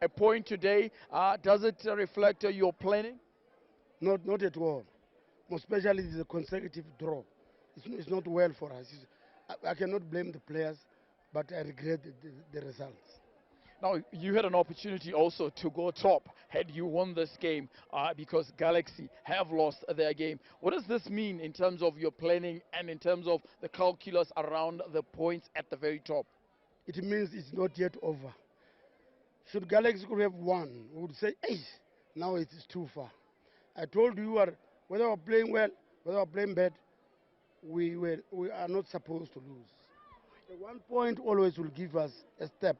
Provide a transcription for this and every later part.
a point today. Does it reflect your planning? Not at all. Most especially the consecutive draw. It's not well for us. I cannot blame the players, but I regret the results. Now, you had an opportunity also to go top had you won this game because Galaxy have lost their game. What does this mean in terms of your planning and in terms of the calculus around the points at the very top? It means it's not yet over. Should Galaxy could have won, we would say, hey, now it is too far. I told you, whether we're playing well, whether we're playing bad, we are not supposed to lose. The 1 point always will give us a step.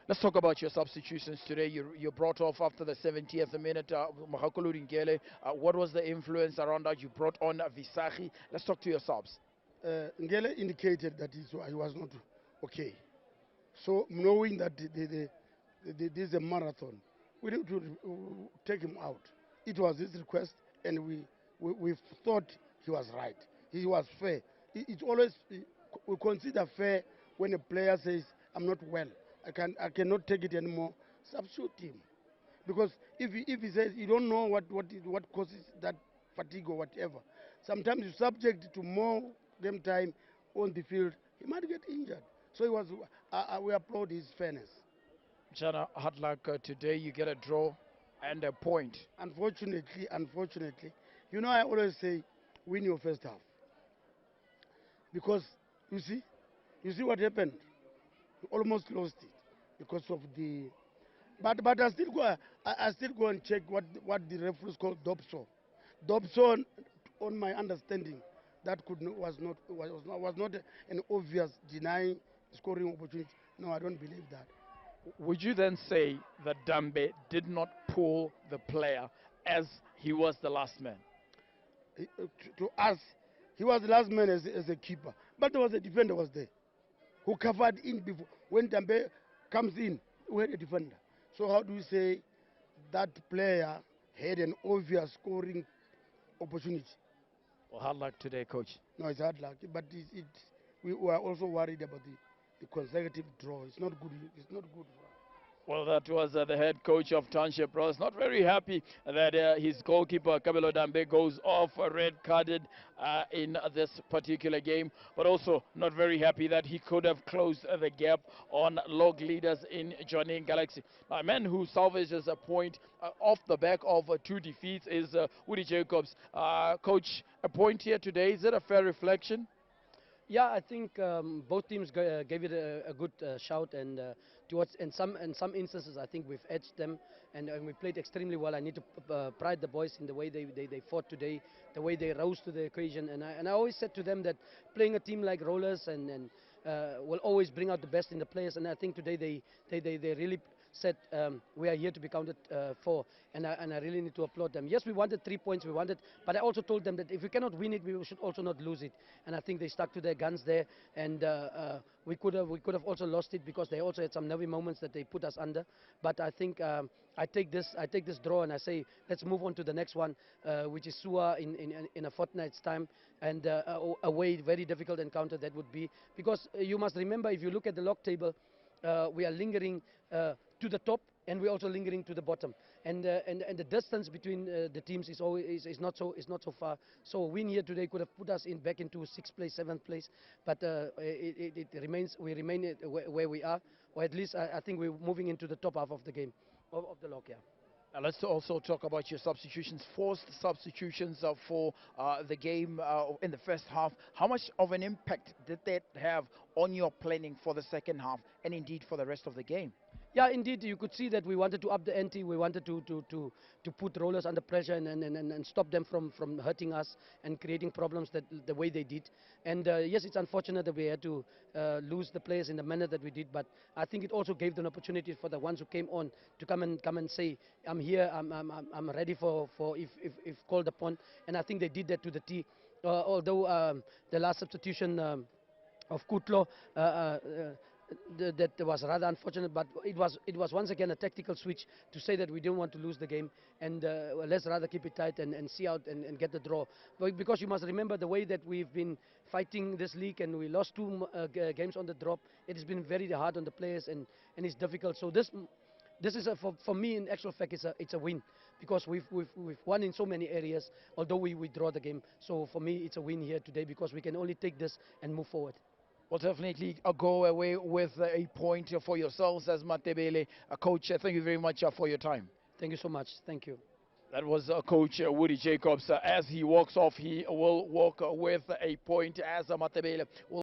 Let's talk about your substitutions today. You brought off after the 70th minute Mahakulu Ringele. What was the influence around that? You brought on Visahi. Let's talk to your subs. Ngele indicated that he was not okay. So knowing that this is a marathon, we need to take him out. It was his request, and we thought he was right. He was fair. It's always we consider fair when a player says, "I'm not well. I cannot take it anymore." Substitute him, because if he says you don't know what causes that fatigue or whatever, sometimes you subject to more game time on the field, he might get injured. So he was. We applaud his fairness. Jana, hard luck today. You get a draw and a point. Unfortunately, I always say, win your first half, because you see, what happened. You almost lost it because of the. But I still go and check what the referees call Dobson. Dobson, on my understanding, that was not an obvious denying scoring opportunity. No, I don't believe that. Would you then say that Dambe did not pull the player as he was the last man? To us, he was the last man as a keeper, but there was a defender was there who covered in before. When Dambe comes in, we had a defender. So how do you say that player had an obvious scoring opportunity? Well, hard luck today, coach. No, it's hard luck, but we were also worried about the consecutive draw. It's not good. It's not good for us. Well, that was the head coach of Township. Was not very happy that his goalkeeper Kabelo Dambe goes off red carded in this particular game, but also not very happy that he could have closed the gap on log leaders in joining Galaxy. Now, a man who salvages a point off the back of two defeats is Woody Jacobs. Coach, a point here today. Is it a fair reflection? Yeah, I think both teams gave it a good shout, and towards in some instances, I think we've edged them, and we played extremely well. I need to pride the boys in the way they fought today, the way they rose to the occasion, and I always said to them that playing a team like Rollers will always bring out the best in the players, and I think today they really said we are here to be counted for, and I really need to applaud them. Yes, we wanted 3 points, but I also told them that if we cannot win it, we should also not lose it, and I think they stuck to their guns there, and we could have also lost it because they also had some nervy moments that they put us under. But I think I take this draw and I say let's move on to the next one, which is Sua in a fortnight's time, and away very difficult encounter that would be, because you must remember, if you look at the log table, we are lingering to the top, and we're also lingering to the bottom, and the distance between the teams is not so far. So a win here today could have put us back into sixth place, seventh place, but we remain where we are, or at least I think we're moving into the top half of the game of the log. Yeah. Now let's also talk about your substitutions, forced substitutions for the game in the first half. How much of an impact did that have on your planning for the second half and indeed for the rest of the game? Yeah, indeed, you could see that we wanted to up the ante. We wanted to put Rollers under pressure and stop them from hurting us and creating problems the way they did. And yes, it's unfortunate that we had to lose the players in the manner that we did, but I think it also gave them an opportunity for the ones who came on to come and say, I'm here, I'm ready for if called upon. And I think they did that to the T. Although the last substitution of Kutlo, that was rather unfortunate, but it was once again a tactical switch to say that we don't want to lose the game, and let's rather keep it tight and see out and get the draw. But because you must remember the way that we've been fighting this league, and we lost two games on the drop, it has been very hard on the players, and it's difficult. So this is for me in actual fact it's a win because we've won in so many areas. Although we draw the game, so for me it's a win here today because we can only take this and move forward. Well, definitely go away with a point for yourselves as Matebele. Coach, thank you very much for your time. Thank you so much. Thank you. That was Coach Woody Jacobs. As he walks off, he will walk with a point as Matebele will